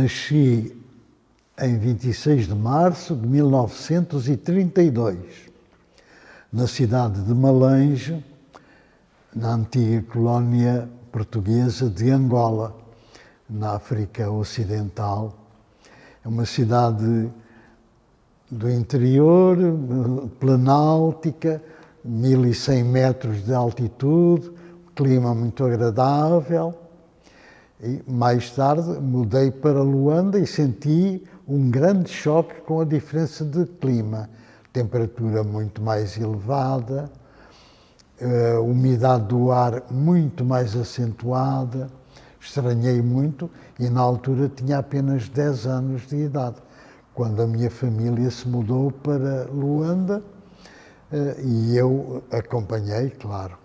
Nasci em 26 de março de 1932, na cidade de Malange, na antiga colónia portuguesa de Angola, na África Ocidental. É uma cidade do interior, planáltica, 1100 metros de altitude, clima muito agradável. E mais tarde mudei para Luanda e senti um grande choque com a diferença de clima. Temperatura muito mais elevada, umidade do ar muito mais acentuada. Estranhei muito e na altura tinha apenas 10 anos de idade, quando a minha família se mudou para Luanda e eu acompanhei, claro.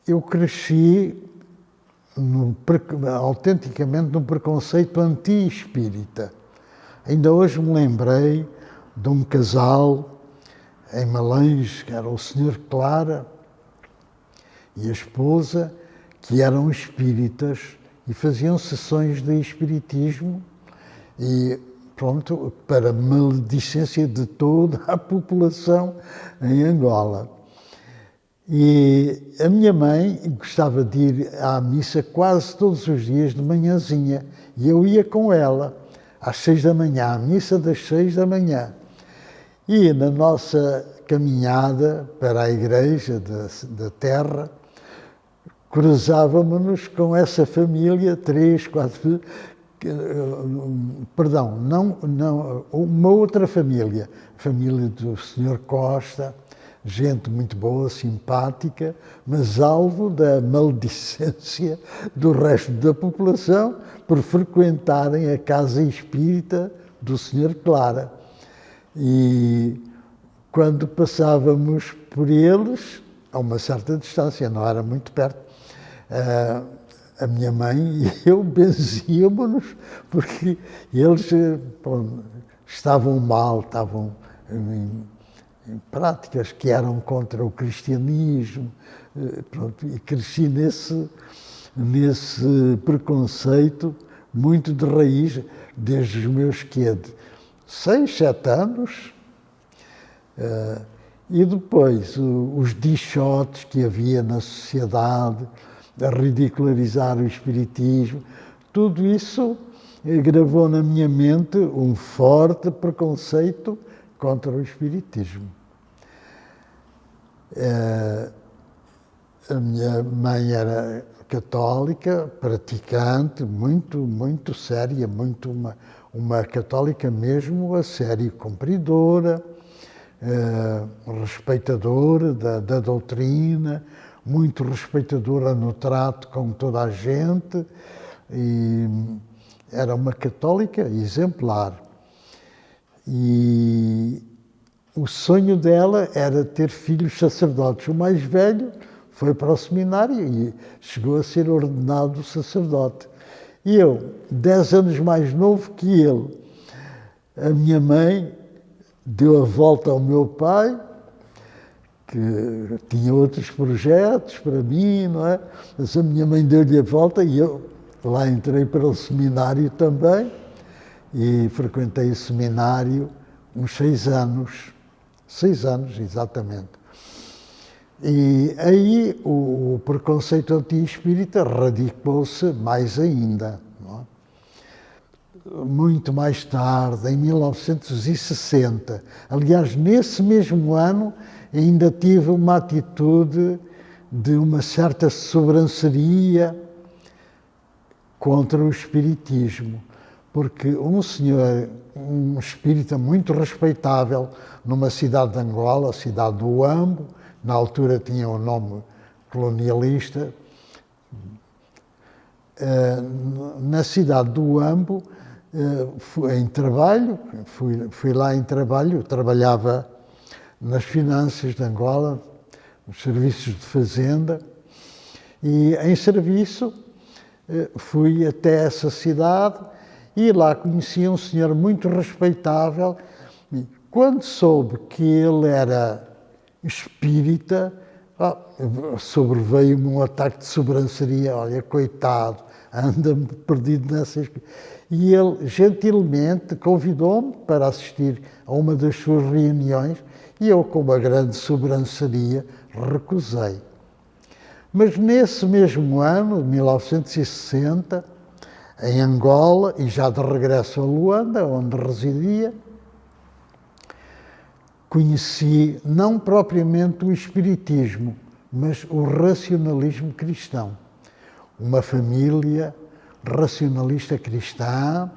Eu cresci autenticamente num preconceito anti-espírita. Ainda hoje me lembrei de um casal em Malange, que era o Sr. Clara e a esposa, que eram espíritas e faziam sessões de espiritismo e, pronto, para maledicência de toda a população em Angola. E a minha mãe gostava de ir à missa quase todos os dias de manhãzinha e eu ia com ela às 6 da manhã, à missa das 6 da manhã. E na nossa caminhada para a igreja da terra, cruzávamos-nos com essa família, 3, 4, perdão, não, uma outra família, a família do Sr. Costa, gente muito boa, simpática, mas alvo da maledicência do resto da população por frequentarem a casa espírita do Sr. Clara. E quando passávamos por eles, a uma certa distância, não era muito perto, a minha mãe e eu benzíamos porque eles estavam mal, estavam em práticas que eram contra o cristianismo, pronto, e cresci nesse preconceito muito de raiz, desde os meus 6, 7 anos, e depois os dichotes que havia na sociedade, a ridicularizar o espiritismo, tudo isso gravou na minha mente um forte preconceito contra o espiritismo. A minha mãe era católica, praticante, muito séria, uma católica mesmo a sério, cumpridora, respeitadora da doutrina, muito respeitadora no trato com toda a gente, e era uma católica exemplar. E o sonho dela era ter filhos sacerdotes. O mais velho foi para o seminário e chegou a ser ordenado sacerdote. E eu, 10 anos mais novo que ele, a minha mãe deu a volta ao meu pai, que tinha outros projetos para mim, não é? Mas a minha mãe deu-lhe a volta e eu lá entrei para o seminário também e frequentei o seminário uns 6 anos. 6 anos, exatamente. E aí o preconceito anti-espírita radicou-se mais ainda. Não é? Muito mais tarde, em 1960. Aliás, nesse mesmo ano, ainda tive uma atitude de uma certa sobranceria contra o espiritismo. Porque um senhor, um espírita muito respeitável, numa cidade de Angola, a cidade do Uambo, na altura tinha um nome colonialista, na cidade do Uambo, em trabalho, fui lá em trabalho, trabalhava nas finanças de Angola, nos serviços de fazenda, e em serviço fui até essa cidade e lá conheci um senhor muito respeitável. Quando soube que ele era espírita, Sobreveio-me um ataque de sobranceria, olha, coitado, anda-me perdido nessas... E ele gentilmente convidou-me para assistir a uma das suas reuniões e eu, com uma grande sobranceria, recusei. Mas nesse mesmo ano, 1960, em Angola, e já de regresso a Luanda, onde residia, conheci não propriamente o espiritismo, mas o racionalismo cristão. Uma família racionalista cristã,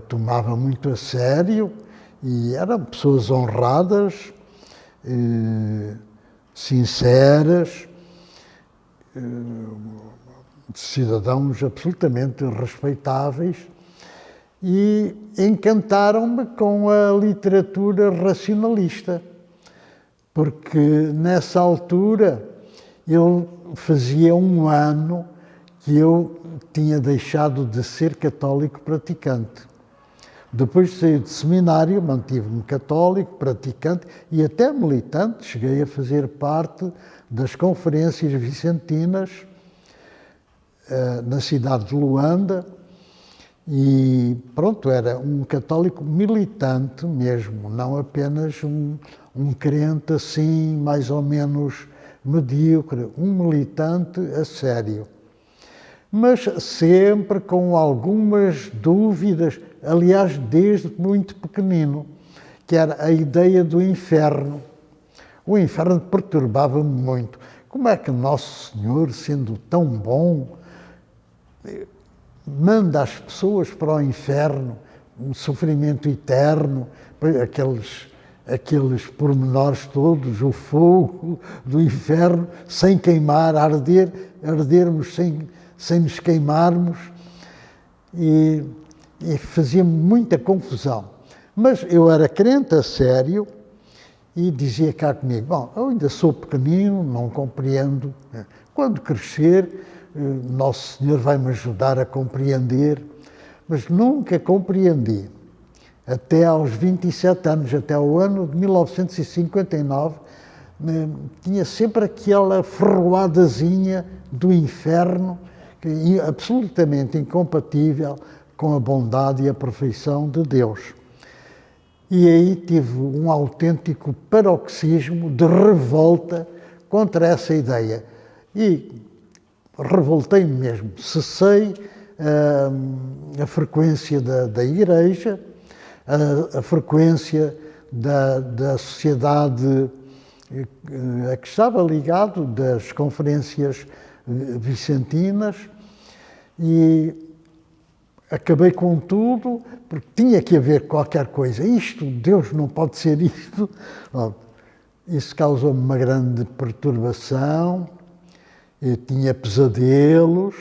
tomava muito a sério e eram pessoas honradas, sinceras, cidadãos absolutamente respeitáveis, e encantaram-me com a literatura racionalista, porque nessa altura eu fazia um ano que eu tinha deixado de ser católico praticante. Depois de sair de seminário, mantive-me católico, praticante e até militante. Cheguei a fazer parte das conferências vicentinas na cidade de Luanda e pronto, era um católico militante mesmo, não apenas um crente assim, mais ou menos medíocre, um militante a sério. Mas sempre com algumas dúvidas, aliás, desde muito pequenino, que era a ideia do inferno. O inferno perturbava-me muito. Como é que Nosso Senhor, sendo tão bom, manda as pessoas para o inferno, um sofrimento eterno, aqueles pormenores todos, o fogo do inferno, sem queimar, ardermos sem nos queimarmos, e fazia-me muita confusão. Mas eu era crente a sério e dizia cá comigo, bom, eu ainda sou pequenino, não compreendo. Quando crescer, Nosso Senhor vai-me ajudar a compreender, mas nunca compreendi. Até aos 27 anos, até o ano de 1959, tinha sempre aquela ferroadazinha do inferno, absolutamente incompatível com a bondade e a perfeição de Deus. E aí tive um autêntico paroxismo de revolta contra essa ideia. E revoltei-me mesmo. Cessei a frequência da igreja, a frequência da sociedade a que estava ligado, das conferências vicentinas, e acabei com tudo, porque tinha que haver qualquer coisa. Deus não pode ser isto. Isso causou-me uma grande perturbação, eu tinha pesadelos,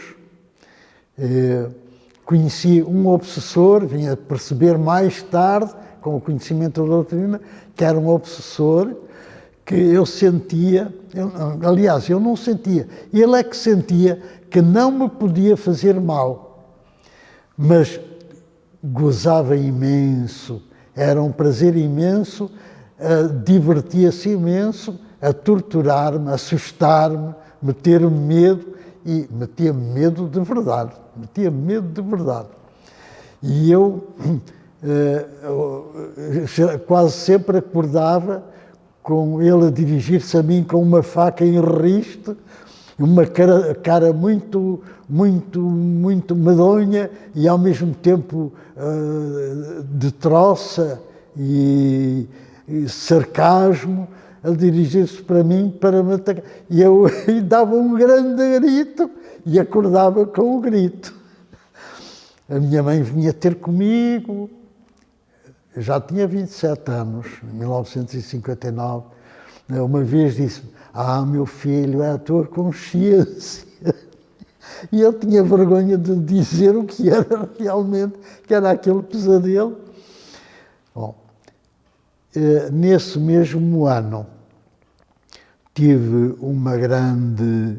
conheci um obsessor, vim a perceber mais tarde, com o conhecimento da doutrina, que era um obsessor, que eu sentia, eu não sentia, ele é que sentia que não me podia fazer mal, mas gozava imenso, era um prazer imenso, divertia-se imenso, a torturar-me, a assustar-me, meter-me medo, e metia-me medo de verdade, E eu quase sempre acordava com ele a dirigir-se a mim com uma faca em riste, uma cara muito medonha e ao mesmo tempo de troça e sarcasmo, a dirigir-se para mim para me atacar. E eu dava um grande grito e acordava com o grito. A minha mãe vinha ter comigo, eu já tinha 27 anos, em 1959. Uma vez disse-me, meu filho, é a tua consciência. E eu tinha vergonha de dizer o que era realmente, que era aquele pesadelo. Bom, nesse mesmo ano, tive uma grande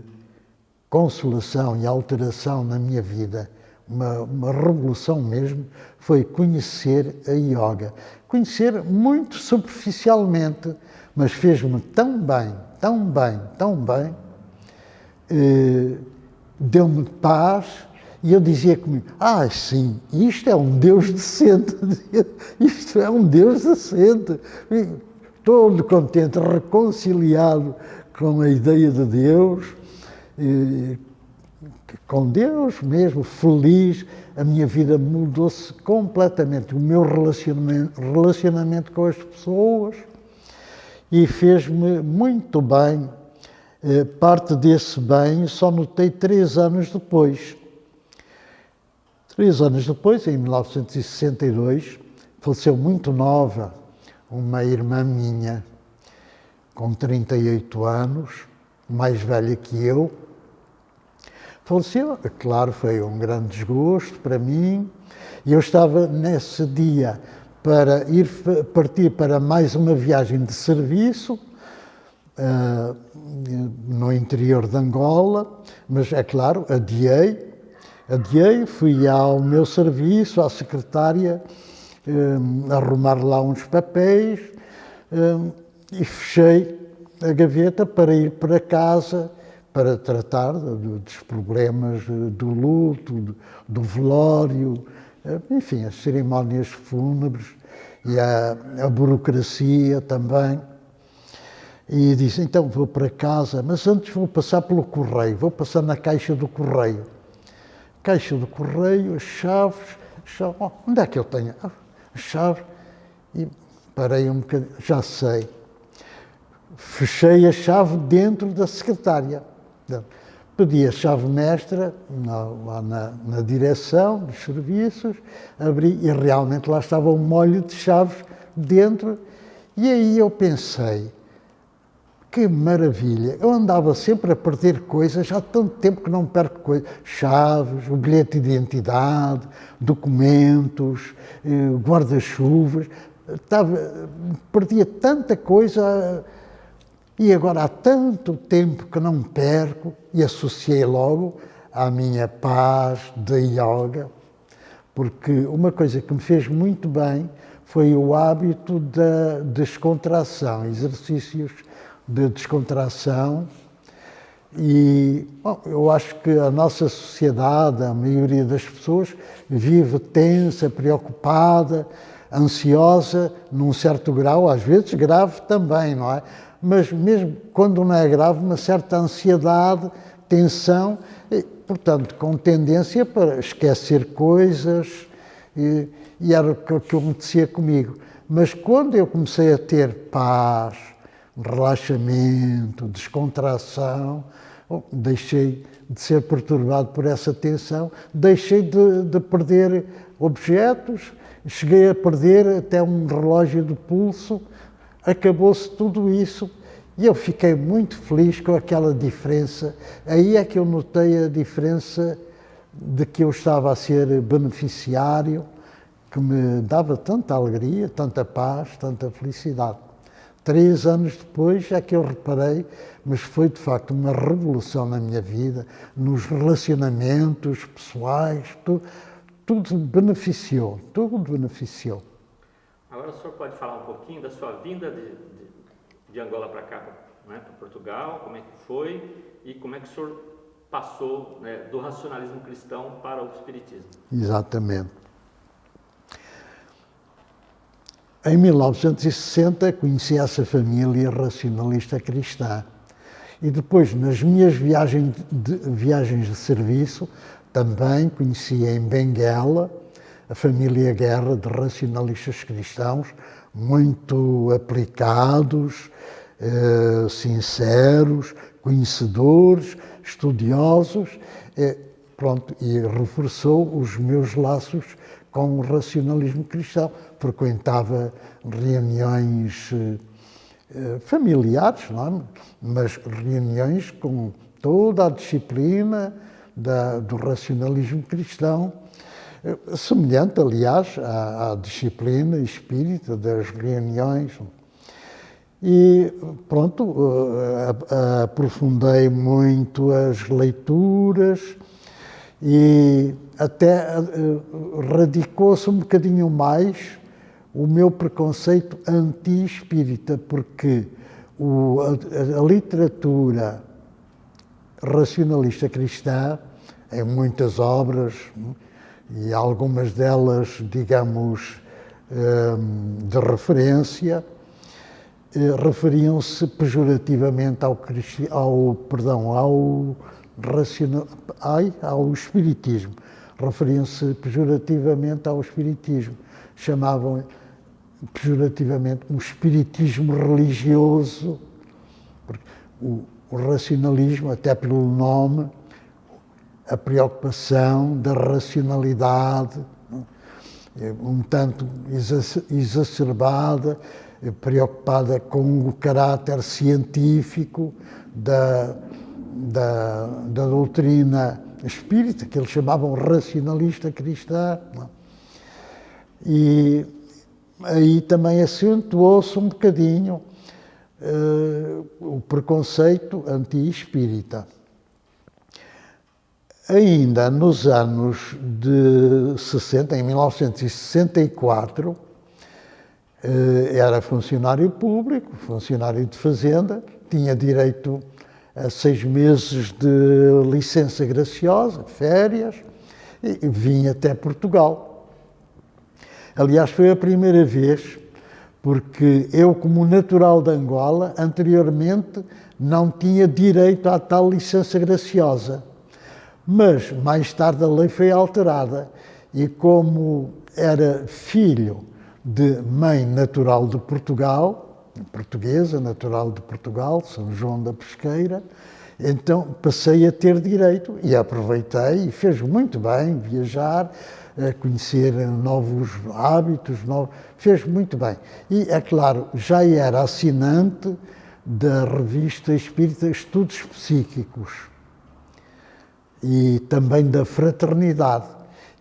consolação e alteração na minha vida, uma revolução mesmo, foi conhecer a yoga. Conhecer muito superficialmente, mas fez-me tão bem, tão bem, tão bem, deu-me paz, e eu dizia comigo, sim, isto é um Deus decente, isto é um Deus decente, e todo contente, reconciliado com a ideia de Deus, com Deus mesmo, feliz, a minha vida mudou-se completamente, o meu relacionamento com as pessoas, e fez-me muito bem. Parte desse bem só notei 3 anos depois. 3 anos depois, em 1962, faleceu muito nova uma irmã minha, com 38 anos, mais velha que eu. Faleceu, claro, foi um grande desgosto para mim, e eu estava nesse dia para partir para mais uma viagem de serviço, no interior de Angola, mas é claro, adiei, fui ao meu serviço, à secretária, arrumar lá uns papéis, e fechei a gaveta para ir para casa, para tratar dos problemas do luto, do velório, enfim, as cerimónias fúnebres e a burocracia também. E disse, então vou para casa, mas antes vou passar pelo correio, vou passar na caixa do correio. Caixa do correio, as chaves, onde é que eu tenho? A chave, e parei um bocadinho, já sei. Fechei a chave dentro da secretária. Pedi a chave mestra lá na direção dos serviços, abri e realmente lá estava um molho de chaves dentro, e aí eu pensei, que maravilha! Eu andava sempre a perder coisas, há tanto tempo que não perco coisas. Chaves, o bilhete de identidade, documentos, guarda-chuvas. Perdia tanta coisa e agora há tanto tempo que não perco, e associei logo à minha paz da yoga, porque uma coisa que me fez muito bem foi o hábito da descontração, exercícios de descontração, e eu acho que a nossa sociedade, a maioria das pessoas, vive tensa, preocupada, ansiosa, num certo grau, às vezes grave também, não é? Mas mesmo quando não é grave, uma certa ansiedade, tensão, e, portanto, com tendência para esquecer coisas, e era o que acontecia comigo. Mas quando eu comecei a ter paz, relaxamento, descontração, deixei de ser perturbado por essa tensão, deixei de perder objetos, cheguei a perder até um relógio de pulso, acabou-se tudo isso e eu fiquei muito feliz com aquela diferença. Aí é que eu notei a diferença de que eu estava a ser beneficiário, que me dava tanta alegria, tanta paz, tanta felicidade. 3 anos depois é que eu reparei, mas foi de facto uma revolução na minha vida, nos relacionamentos pessoais, tudo beneficiou, tudo beneficiou. Agora o senhor pode falar um pouquinho da sua vinda de Angola para cá, né, para Portugal, como é que foi e como é que o senhor passou, né, do racionalismo cristão para o espiritismo? Exatamente. Em 1960 conheci essa família racionalista cristã e depois nas minhas viagens de serviço também conheci em Benguela a família Guerra de racionalistas cristãos muito aplicados, sinceros, conhecedores, estudiosos, e reforçou os meus laços com o racionalismo cristão. Frequentava reuniões familiares, não é? Mas reuniões com toda a disciplina do racionalismo cristão, semelhante, aliás, à disciplina espírita das reuniões. E pronto, aprofundei muito as leituras e até radicou-se um bocadinho mais o meu preconceito anti-espírita, porque a literatura racionalista cristã, em muitas obras, e algumas delas, digamos, de referência, referiam-se pejorativamente ao espiritismo. Referiam-se pejorativamente ao espiritismo. Chamavam pejorativamente um espiritismo religioso, porque o racionalismo, até pelo nome, a preocupação da racionalidade, um tanto exacerbada, preocupada com o caráter científico da doutrina espírita, que eles chamavam racionalista cristã. E aí também acentuou-se um bocadinho o preconceito anti-espírita. Ainda nos anos de 60, em 1964, era funcionário público, funcionário de fazenda, tinha direito a 6 meses de licença graciosa, férias, e vim até Portugal. Aliás, foi a primeira vez, porque eu, como natural de Angola, anteriormente não tinha direito à tal licença graciosa. Mas, mais tarde, a lei foi alterada e, como era filho de mãe natural de Portugal, portuguesa, natural de Portugal, São João da Pesqueira, então passei a ter direito e aproveitei e fez muito bem viajar, conhecer novos hábitos, fez muito bem. E, é claro, já era assinante da revista espírita Estudos Psíquicos e também da Fraternidade.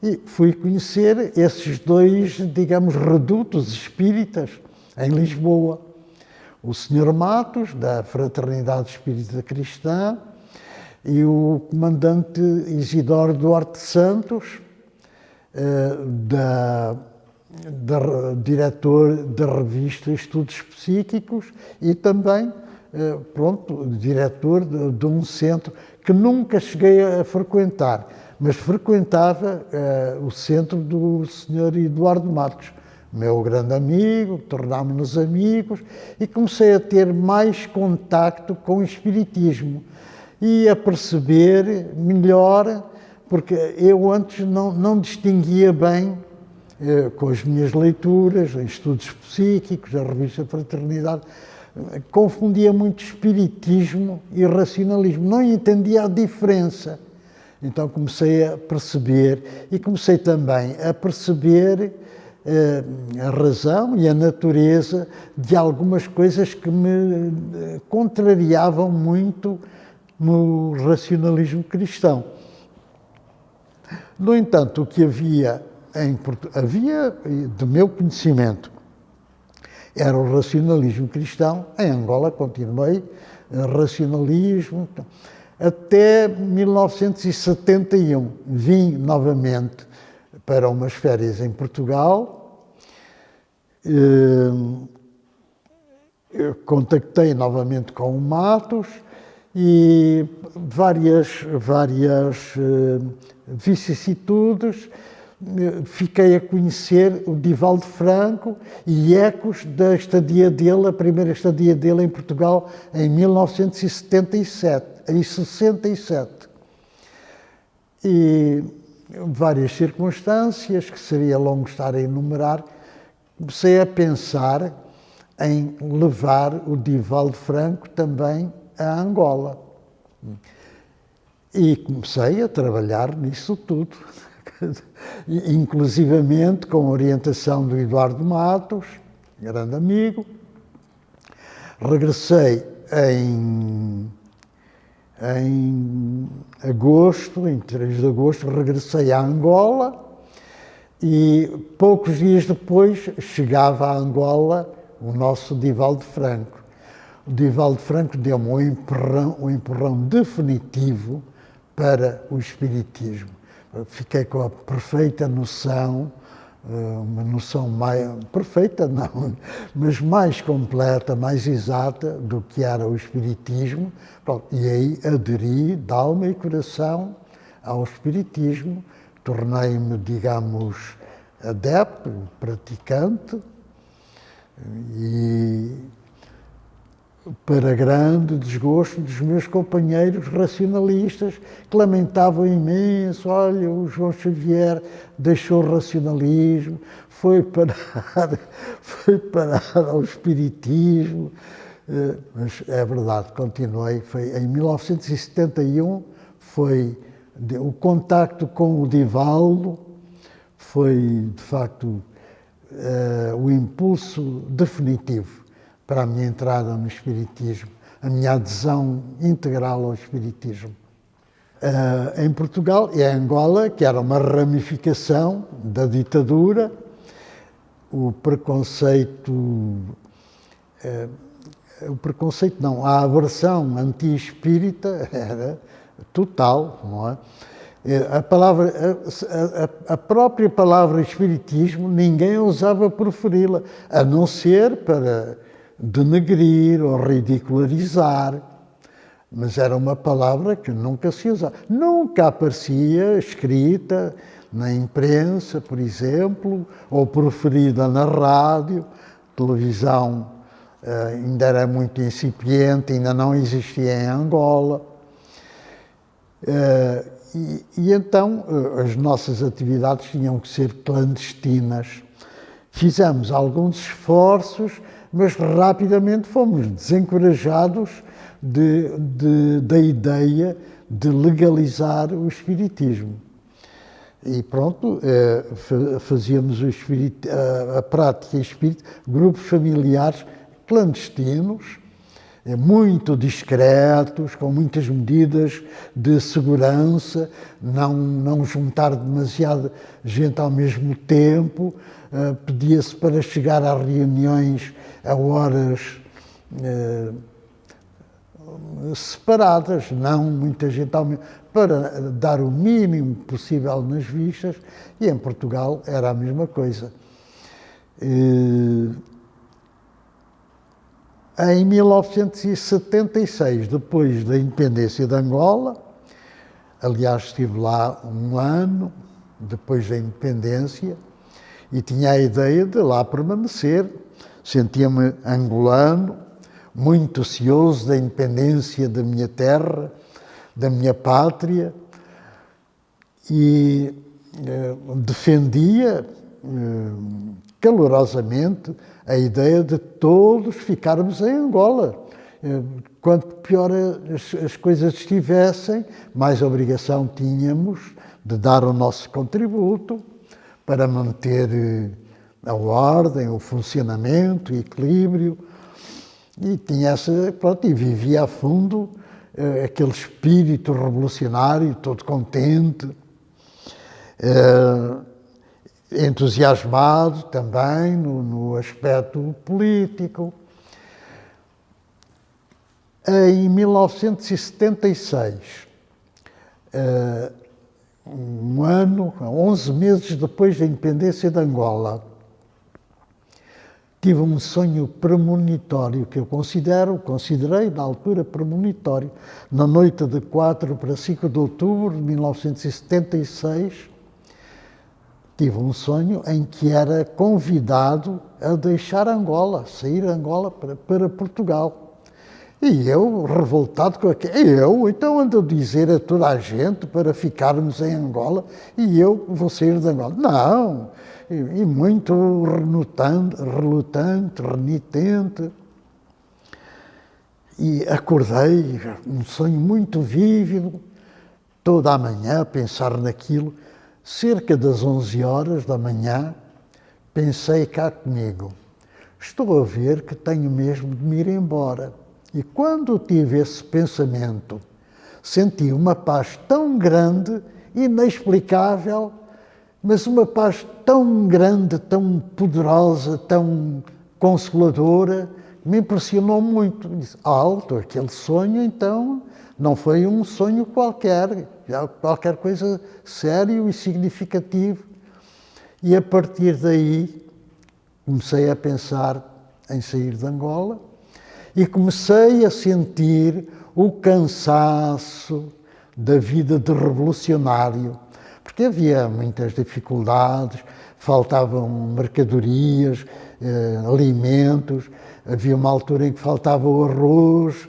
E fui conhecer esses dois, digamos, redutos espíritas em Lisboa. O Sr. Matos, da Fraternidade Espírita Cristã, e o comandante Isidoro Duarte Santos, diretor da revista Estudos Psíquicos e também, diretor de um centro que nunca cheguei a frequentar, mas frequentava o centro do Sr. Eduardo Matos, meu grande amigo, tornámos-nos amigos e comecei a ter mais contacto com o espiritismo e a perceber melhor, porque eu antes não distinguia bem, com as minhas leituras, estudos psíquicos, a revista Fraternidade, confundia muito espiritismo e racionalismo, não entendia a diferença. Então comecei a perceber e comecei também a perceber a razão e a natureza de algumas coisas que me contrariavam muito no racionalismo cristão. No entanto, o que havia de meu conhecimento, era o racionalismo cristão. Em Angola continuei racionalismo, até 1971. Vim novamente para umas férias em Portugal, contactei novamente com o Matos e várias vicissitudes. Fiquei a conhecer o Divaldo Franco e ecos da estadia dele, a primeira estadia dele em Portugal, em 1967. E várias circunstâncias, que seria longo estar a enumerar, comecei a pensar em levar o Divaldo Franco também a Angola. E comecei a trabalhar nisso tudo. Inclusivamente com a orientação do Eduardo Matos, grande amigo. Regressei em agosto, em 3 de agosto, regressei a Angola e poucos dias depois chegava a Angola o nosso Divaldo Franco. O Divaldo Franco deu-me um empurrão definitivo para o espiritismo. Fiquei com a perfeita noção uma noção mais perfeita, não, mas mais completa, mais exata do que era o Espiritismo. Pronto, e aí aderi de alma e coração ao Espiritismo, tornei-me, digamos, adepto, praticante, e para grande desgosto dos meus companheiros racionalistas, que lamentavam imenso: olha, o João Xavier deixou o racionalismo, foi parar ao Espiritismo. Mas é verdade, continuei. Foi em 1971, foi o contacto com o Divaldo, foi de facto o impulso definitivo para a minha entrada no Espiritismo, a minha adesão integral ao Espiritismo. Em Portugal e em Angola, que era uma ramificação da ditadura, o preconceito não, a aversão anti-espírita era total, não é? A própria palavra espiritismo, ninguém ousava proferi-la, a não ser para denegrir ou ridicularizar, mas era uma palavra que nunca se usava. Nunca aparecia escrita na imprensa, por exemplo, ou proferida na rádio. Televisão ainda era muito incipiente, ainda não existia em Angola. E então as nossas atividades tinham que ser clandestinas. Fizemos alguns esforços, mas rapidamente fomos desencorajados da ideia de legalizar o espiritismo. E pronto, fazíamos a prática espírita, grupos familiares clandestinos, muito discretos, com muitas medidas de segurança, não juntar demasiada gente ao mesmo tempo, pedia-se para chegar às reuniões a horas separadas, não muita gente ao mesmo, para dar o mínimo possível nas vistas, e em Portugal era a mesma coisa. Em 1976, depois da independência de Angola, aliás, estive lá um ano depois da independência e tinha a ideia de lá permanecer. Sentia-me angolano, muito ansioso da independência da minha terra, da minha pátria, e defendia calorosamente a ideia de todos ficarmos em Angola. Quanto pior as coisas estivessem, mais obrigação tínhamos de dar o nosso contributo para manter a ordem, o funcionamento, o equilíbrio. E tinha e vivia a fundo aquele espírito revolucionário, todo contente, entusiasmado também no aspecto político. Em 1976, um ano, 11 meses depois da independência de Angola, tive um sonho premonitório que eu considerei na altura premonitório. Na noite de 4 para 5 de outubro de 1976, tive um sonho em que era convidado a deixar Angola, sair de Angola para Portugal. E eu, revoltado com aquilo, então ando a dizer a toda a gente para ficarmos em Angola e eu vou sair de Angola. Não! E muito relutante, renitente. E acordei, um sonho muito vívido, toda a manhã a pensar naquilo. Cerca das 11 horas da manhã, pensei cá comigo, estou a ver que tenho mesmo de me ir embora. E quando tive esse pensamento, senti uma paz tão grande, inexplicável, mas uma paz tão grande, tão poderosa, tão consoladora, que me impressionou muito. Disse, alto, aquele sonho então não foi um sonho qualquer, já qualquer coisa sério e significativo. E a partir daí comecei a pensar em sair de Angola e comecei a sentir o cansaço da vida de revolucionário, porque havia muitas dificuldades, faltavam mercadorias, alimentos, havia uma altura em que faltava o arroz,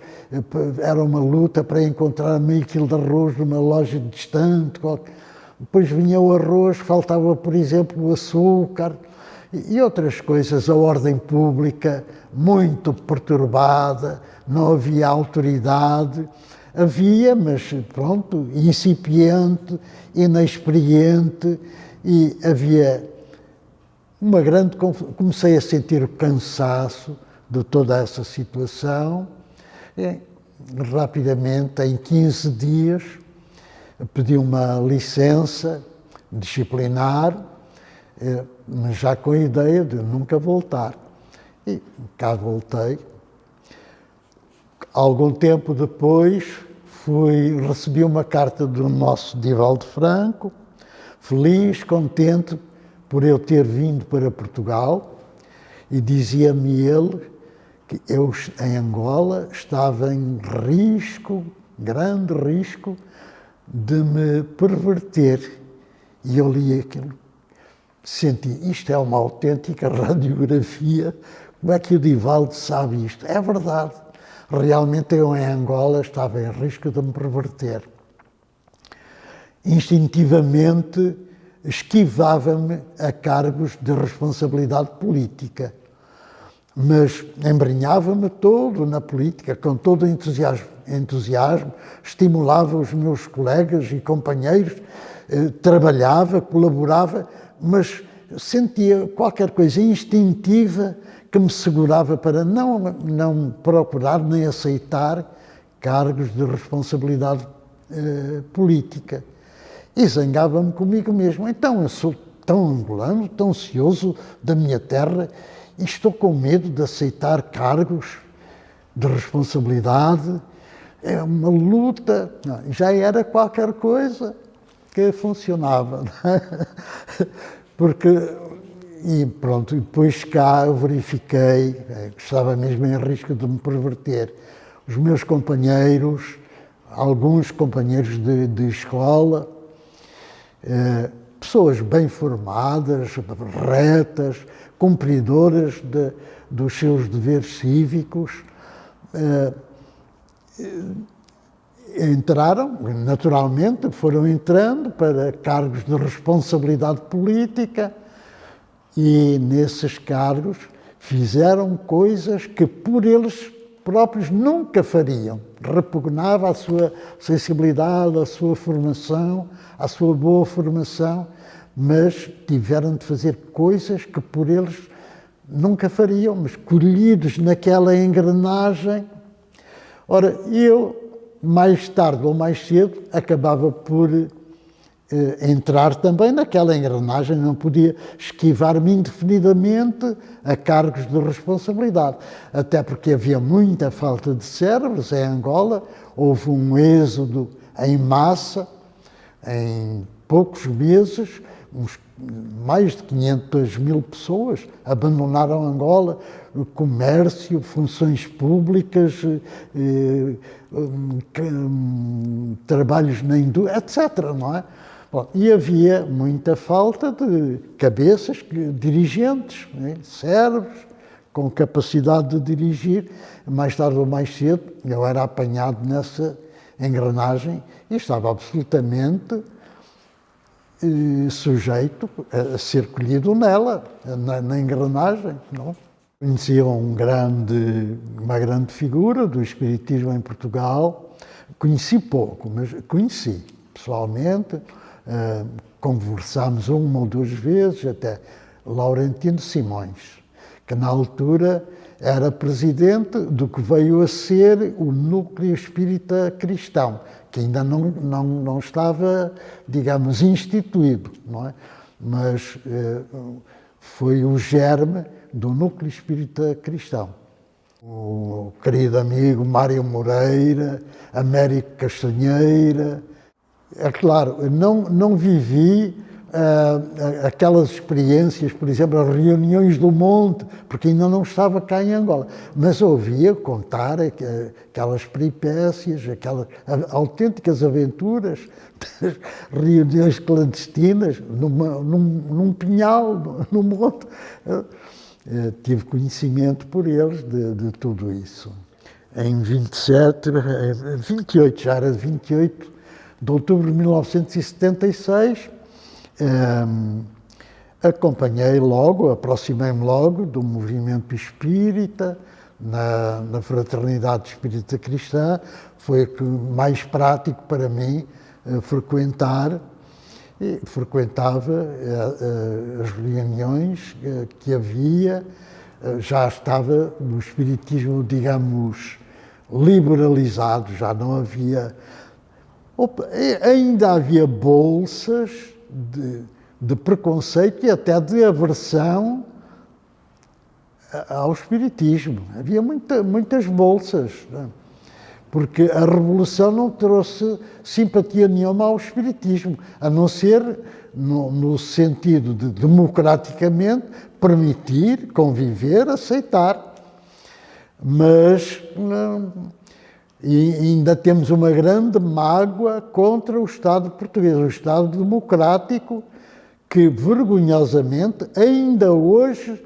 era uma luta para encontrar meio quilo de arroz numa loja distante, depois vinha o arroz, faltava, por exemplo, o açúcar e outras coisas, a ordem pública muito perturbada, não havia autoridade, havia, mas pronto, incipiente, inexperiente, e havia uma grande confusão. Comecei a sentir o cansaço de toda essa situação. E, rapidamente, em 15 dias, pedi uma licença disciplinar, mas já com a ideia de nunca voltar. E cá voltei. Algum tempo depois, recebi uma carta do nosso Divaldo Franco, feliz, contente por eu ter vindo para Portugal, e dizia-me ele que eu, em Angola, estava em risco, grande risco, de me perverter. E eu li aquilo, senti, isto é uma autêntica radiografia, como é que o Divaldo sabe isto? É verdade, realmente eu em Angola estava em risco de me perverter. Instintivamente esquivava-me a cargos de responsabilidade política, mas embrenhava-me todo na política, com todo o entusiasmo, estimulava os meus colegas e companheiros, trabalhava, colaborava, mas sentia qualquer coisa instintiva que me segurava para não procurar nem aceitar cargos de responsabilidade política. E zangava-me comigo mesmo. Então, eu sou tão angolano, tão ansioso da minha terra, e estou com medo de aceitar cargos de responsabilidade. É uma luta. Não, já era qualquer coisa que funcionava. Porque, e pronto, depois cá eu verifiquei que estava mesmo em risco de me perverter. Os meus companheiros, alguns companheiros de escola, pessoas bem formadas, retas, cumpridoras dos seus deveres cívicos, entraram, naturalmente, foram entrando para cargos de responsabilidade política e, nesses cargos, fizeram coisas que por eles próprios nunca fariam. Repugnava a sua sensibilidade, a sua formação, a sua boa formação, mas tiveram de fazer coisas que por eles nunca fariam, mas colhidos naquela engrenagem. Ora, eu, mais tarde ou mais cedo, acabava por entrar também naquela engrenagem, não podia esquivar-me indefinidamente a cargos de responsabilidade, até porque havia muita falta de cérebros em Angola, houve um êxodo em massa, em poucos meses, mais de 500 mil pessoas abandonaram Angola, comércio, funções públicas, trabalhos na indústria, etc., não é? Bom, e havia muita falta de cabeças, dirigentes, né? Cérebros, com capacidade de dirigir. Mais tarde ou mais cedo, eu era apanhado nessa engrenagem e estava absolutamente sujeito a ser colhido nela, na engrenagem. Não? Conhecia uma grande figura do espiritismo em Portugal. Conheci pouco, mas conheci pessoalmente. Conversámos uma ou duas vezes, até Laurentino Simões, que na altura era presidente do que veio a ser o Núcleo Espírita Cristão, que ainda não estava, digamos, instituído, não é? Mas foi o germe do Núcleo Espírita Cristão. O querido amigo Mário Moreira, Américo Castanheira. É claro, eu não vivi aquelas experiências, por exemplo, as reuniões do monte, porque ainda não estava cá em Angola, mas ouvia contar aquelas peripécias, aquelas autênticas aventuras, reuniões clandestinas, num pinhal, num monte. Tive conhecimento por eles de tudo isso. Em 28, já era 28 de outubro de 1976, acompanhei logo, aproximei-me logo do movimento espírita, na Fraternidade Espírita Cristã. Foi mais prático para mim frequentar, e frequentava as reuniões que havia. Já estava o espiritismo, digamos, liberalizado, já não havia... Ainda havia bolsas de preconceito e até de aversão ao espiritismo. Havia muitas bolsas, não é? Porque a Revolução não trouxe simpatia nenhuma ao espiritismo, a não ser no sentido de democraticamente permitir, conviver, aceitar. Mas e ainda temos uma grande mágoa contra o Estado português, o Estado democrático, que vergonhosamente ainda hoje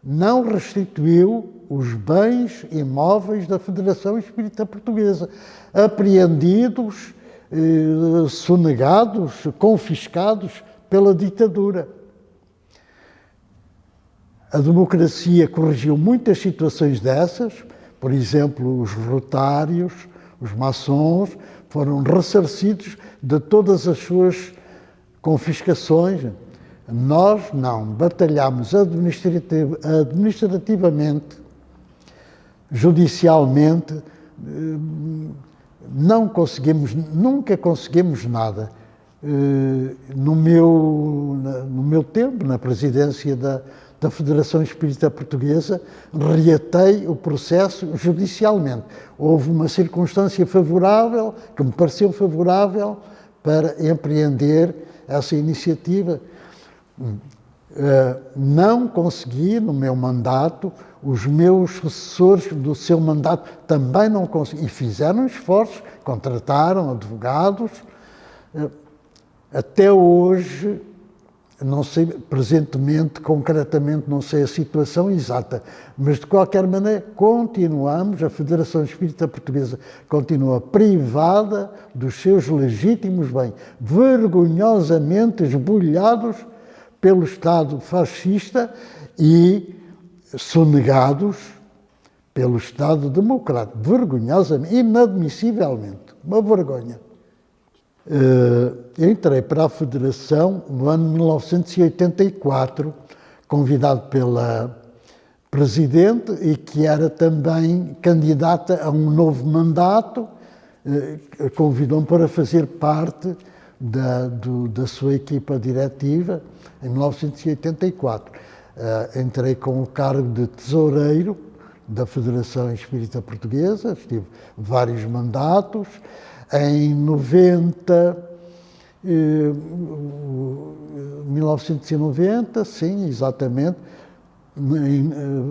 não restituiu os bens imóveis da Federação Espírita Portuguesa, apreendidos, sonegados, confiscados pela ditadura. A democracia corrigiu muitas situações dessas, por exemplo, os rotários, os maçons, foram ressarcidos de todas as suas confiscações. Nós não, batalhámos administrativamente, judicialmente, nunca conseguimos nada. No meu tempo, na presidência da Federação Espírita Portuguesa, reatei o processo judicialmente. Houve uma circunstância favorável, que me pareceu favorável, para empreender essa iniciativa. Não consegui, no meu mandato, os meus sucessores do seu mandato também não conseguiram, e fizeram esforços, contrataram advogados. Até hoje, não sei, presentemente, concretamente, não sei a situação exata, mas de qualquer maneira continuamos, a Federação Espírita Portuguesa continua privada dos seus legítimos bens, vergonhosamente esbulhados pelo Estado fascista e sonegados pelo Estado democrático, vergonhosamente, inadmissivelmente, uma vergonha. Eu entrei para a Federação no ano de 1984, convidado pela Presidente e que era também candidata a um novo mandato, convidou-me para fazer parte da sua equipa diretiva em 1984. Entrei com o cargo de tesoureiro da Federação Espírita Portuguesa, tive vários mandatos. Em 1990, sim, exatamente,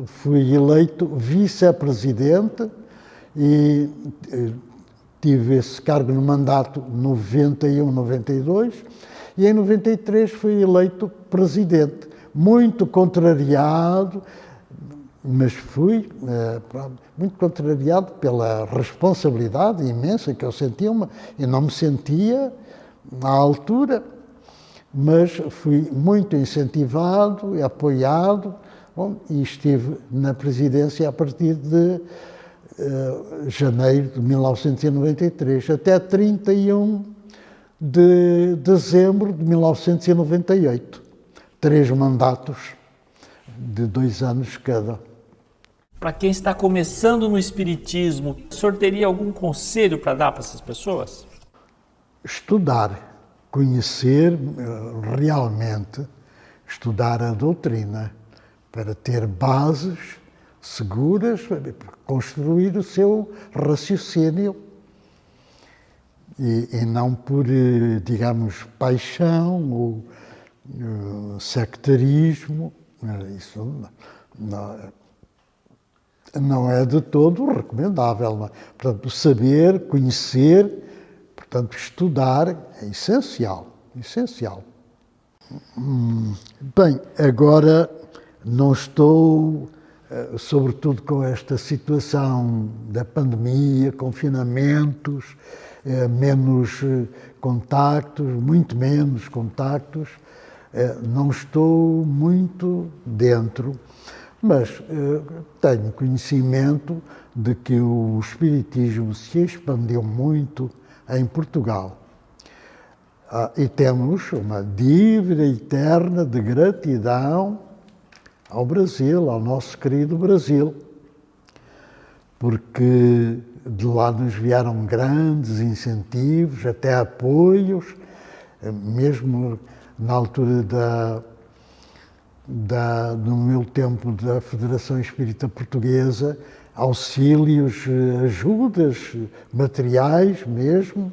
fui eleito vice-presidente e tive esse cargo no mandato 91-92 e em 93 fui eleito presidente, muito contrariado, mas fui muito contrariado pela responsabilidade imensa que eu sentia, e não me sentia à altura, mas fui muito incentivado e apoiado, e estive na presidência a partir de janeiro de 1993 até 31 de dezembro de 1998. 3 mandatos de 2 anos cada. Para quem está começando no Espiritismo, o senhor teria algum conselho para dar para essas pessoas? Estudar, conhecer realmente, estudar a doutrina, para ter bases seguras, para construir o seu raciocínio e não por, digamos, paixão ou sectarismo, isso não é de todo recomendável. Não é? Portanto, saber, conhecer, portanto, estudar é essencial, essencial. Bem, agora não estou, sobretudo com esta situação da pandemia, confinamentos, menos contactos, muito menos contactos, não estou muito dentro, mas tenho conhecimento de que o espiritismo se expandiu muito em Portugal. E temos uma dívida eterna de gratidão ao Brasil, ao nosso querido Brasil, porque de lá nos vieram grandes incentivos, até apoios, mesmo na altura no meu tempo da Federação Espírita Portuguesa, auxílios, ajudas materiais mesmo,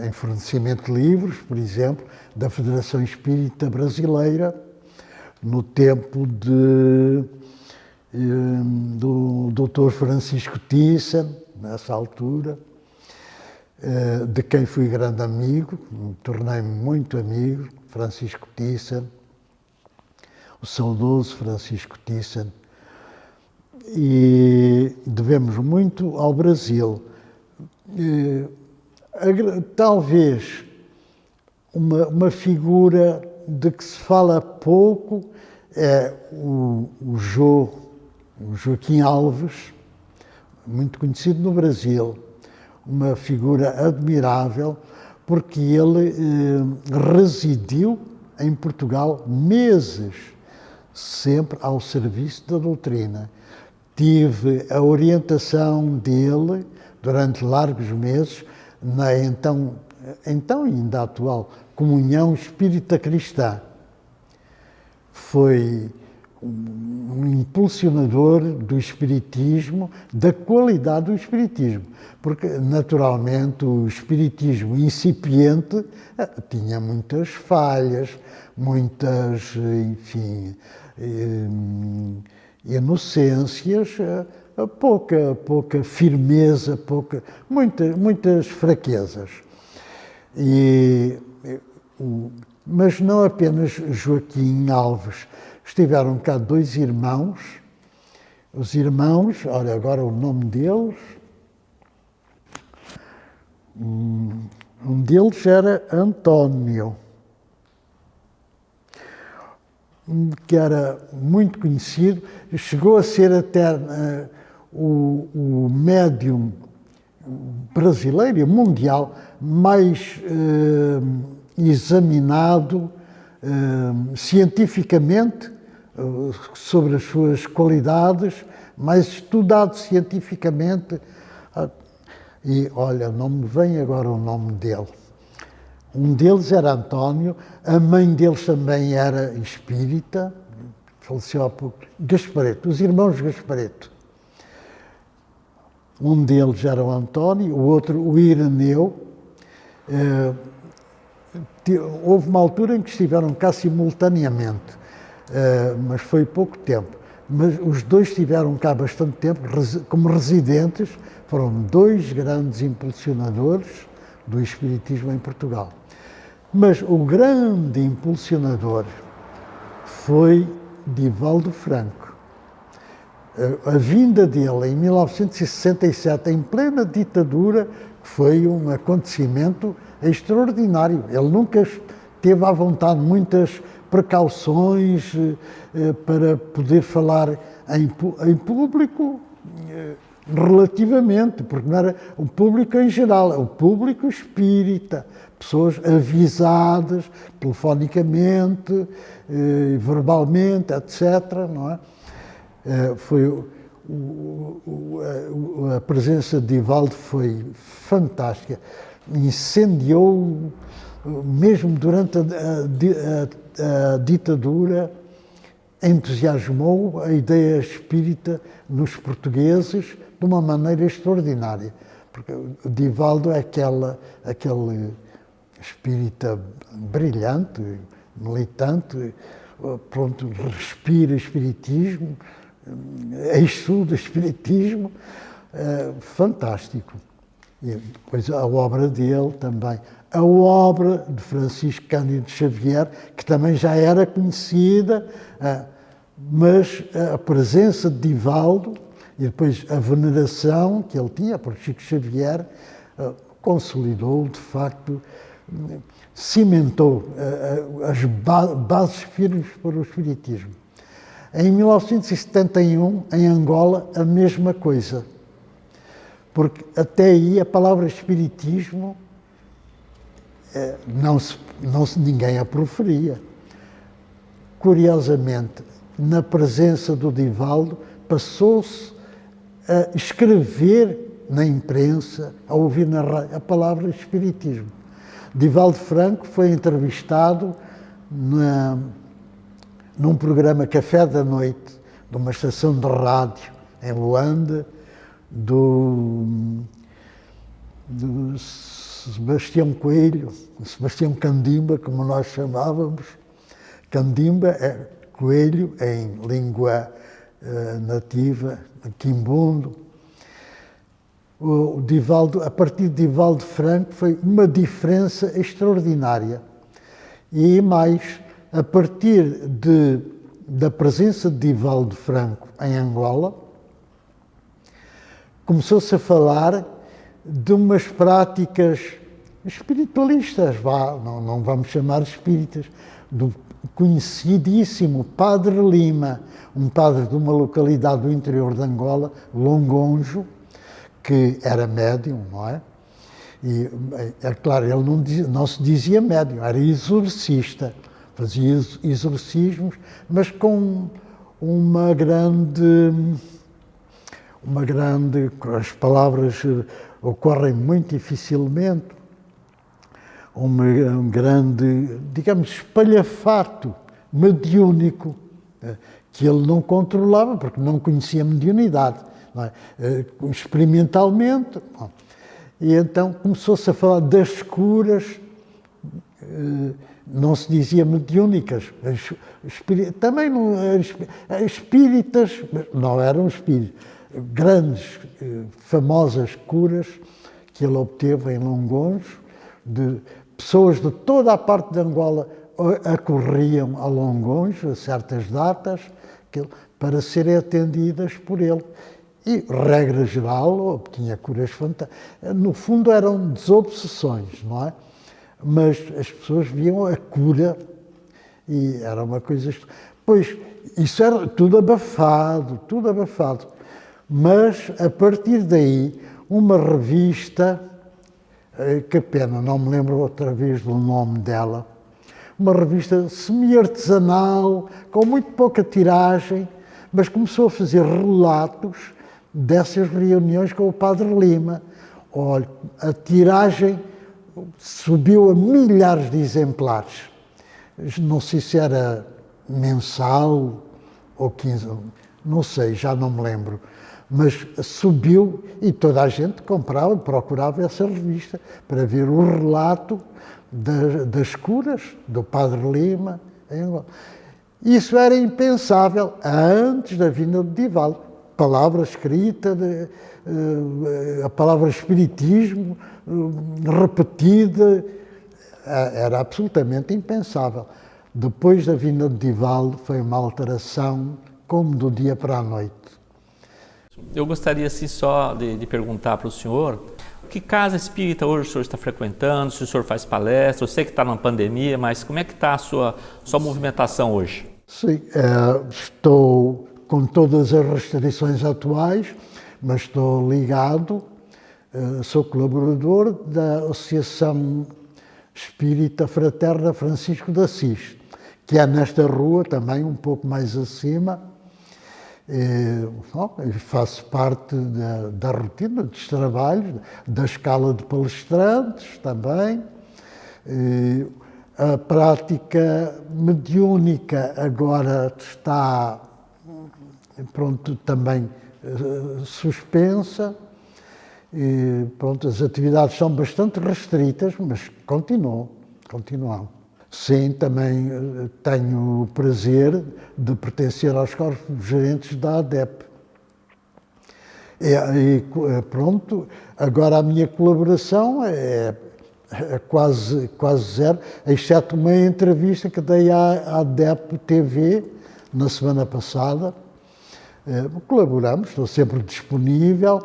em fornecimento de livros, por exemplo, da Federação Espírita Brasileira, no tempo do Dr. Francisco Thyssen, nessa altura, de quem fui grande amigo, tornei-me muito amigo, Francisco Thyssen, o saudoso Francisco Thyssen, e devemos muito ao Brasil. Talvez uma figura de que se fala pouco é o Joaquim Alves, muito conhecido no Brasil, uma figura admirável, porque ele residiu em Portugal meses, sempre ao serviço da doutrina. Tive a orientação dele durante largos meses na então ainda atual Comunhão Espírita Cristã. Foi um impulsionador do espiritismo, da qualidade do espiritismo, porque naturalmente o espiritismo incipiente tinha muitas falhas, muitas, enfim, inocências, pouca firmeza, muitas fraquezas. Mas não apenas Joaquim Alves. Estiveram cá dois irmãos. Os irmãos, olha agora o nome deles. Um deles era António, que era muito conhecido, chegou a ser até o médium brasileiro e mundial mais examinado cientificamente sobre as suas qualidades, mais estudado cientificamente. E olha, não me vem agora o nome dele. Um deles era António, a mãe deles também era espírita, faleceu há pouco, Gaspareto, os irmãos Gaspareto. Um deles era o António, o outro o Ireneu. Houve uma altura em que estiveram cá simultaneamente, mas foi pouco tempo. Mas os dois estiveram cá bastante tempo, como residentes, foram dois grandes impulsionadores do espiritismo em Portugal. Mas o grande impulsionador foi Divaldo Franco. A vinda dele em 1967, em plena ditadura, foi um acontecimento extraordinário. Ele nunca teve à vontade muitas precauções para poder falar em público, relativamente, porque não era o público em geral, o público espírita, pessoas avisadas telefonicamente, verbalmente, etc. Não é? A presença de Divaldo foi fantástica, incendiou, mesmo durante a ditadura, entusiasmou a ideia espírita nos portugueses de uma maneira extraordinária, porque o Divaldo é aquele espírita brilhante, militante, pronto, respira espiritismo, estuda espiritismo, fantástico. E depois a obra dele também. A obra de Francisco Cândido Xavier, que também já era conhecida, mas a presença de Divaldo e depois a veneração que ele tinha por Chico Xavier consolidou, de facto, cimentou as bases firmes para o espiritismo. Em 1971, em Angola, a mesma coisa. Porque até aí a palavra espiritismo ninguém a proferia. Curiosamente, na presença do Divaldo, passou-se a escrever na imprensa, a ouvir na rádio, a palavra espiritismo. Divaldo Franco foi entrevistado num programa Café da Noite, de uma estação de rádio em Luanda, do Sebastião Coelho, Sebastião Candimba, como nós chamávamos. Candimba é coelho em língua nativa, quimbundo. O Divaldo, a partir de Divaldo Franco, foi uma diferença extraordinária. E mais, a partir da presença de Divaldo Franco em Angola, começou-se a falar de umas práticas espiritualistas, não vamos chamar espíritas, do conhecidíssimo Padre Lima, um padre de uma localidade do interior de Angola, Longonjo, que era médium, não é? E, é claro, ele não se dizia médium, era exorcista, fazia exorcismos, mas com uma grande, as palavras ocorrem muito dificilmente, um grande, digamos, espalhafato mediúnico, que ele não controlava, porque não conhecia mediunidade, não é? Experimentalmente. E então começou-se a falar das curas, não se dizia mediúnicas, também não, espíritas, não eram espíritas, grandes, famosas curas que ele obteve em Longonjo, de pessoas de toda a parte de Angola acorriam a Longonjo a certas datas para serem atendidas por ele. E, regra geral, obtinha curas fantásticas. No fundo, eram desobsessões, não é? Mas as pessoas viam a cura e era uma coisa... Pois, isso era tudo abafado. Mas, a partir daí, uma revista, que pena, não me lembro outra vez do nome dela, uma revista semi-artesanal, com muito pouca tiragem, mas começou a fazer relatos dessas reuniões com o Padre Lima. Olha, a tiragem subiu a milhares de exemplares. Não sei se era mensal ou 15, não sei, já não me lembro. Mas subiu e toda a gente comprava, procurava essa revista para ver o relato das curas do Padre Lima. Isso era impensável antes da vinda de Divaldo. Palavra escrita, a palavra espiritismo repetida, era absolutamente impensável. Depois da vinda de Divaldo foi uma alteração como do dia para a noite. Eu gostaria assim, só de perguntar para o senhor, que casa espírita hoje o senhor está frequentando, se o senhor faz palestra, eu sei que está na pandemia, mas como é que está a sua movimentação hoje? Sim, estou com todas as restrições atuais, mas estou ligado, sou colaborador da Associação Espírita Fraterna Francisco de Assis, que é nesta rua também, um pouco mais acima. Faço parte da rotina dos trabalhos, da escala de palestrantes também. A prática mediúnica agora está também suspensa. As atividades são bastante restritas, mas continuam. Sim, também tenho o prazer de pertencer aos corpos gerentes da ADEP. Pronto, agora a minha colaboração é quase zero, exceto uma entrevista que dei à ADEP TV na semana passada. Colaboramos, estou sempre disponível,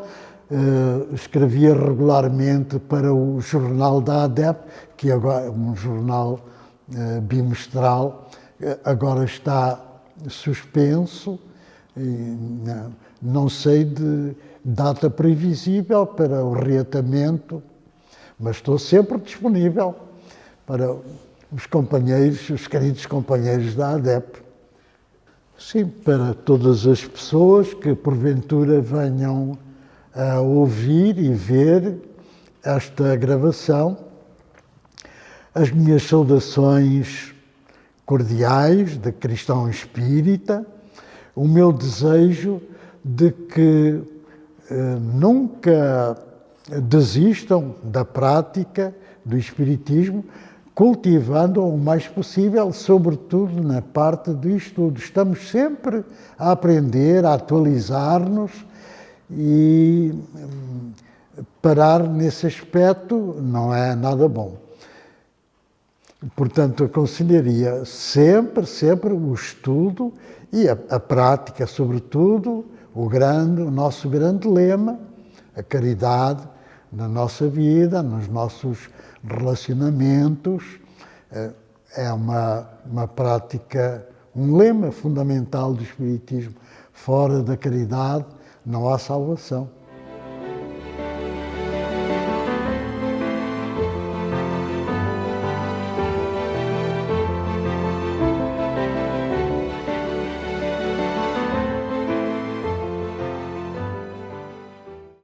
escrevia regularmente para o jornal da ADEP, que agora é um jornal bimestral, agora está suspenso, não sei de data previsível para o reatamento, mas estou sempre disponível para os companheiros, os queridos companheiros da ADEP. Sim, para todas as pessoas que porventura venham a ouvir e ver esta gravação, as minhas saudações cordiais de cristão espírita, o meu desejo de que nunca desistam da prática do espiritismo, cultivando o mais possível, sobretudo na parte do estudo. Estamos sempre a aprender, a atualizar-nos e parar nesse aspecto não é nada bom. Portanto, aconselharia sempre o estudo e a prática, sobretudo, o nosso grande lema, a caridade na nossa vida, nos nossos relacionamentos. É uma prática, um lema fundamental do Espiritismo. Fora da caridade não há salvação.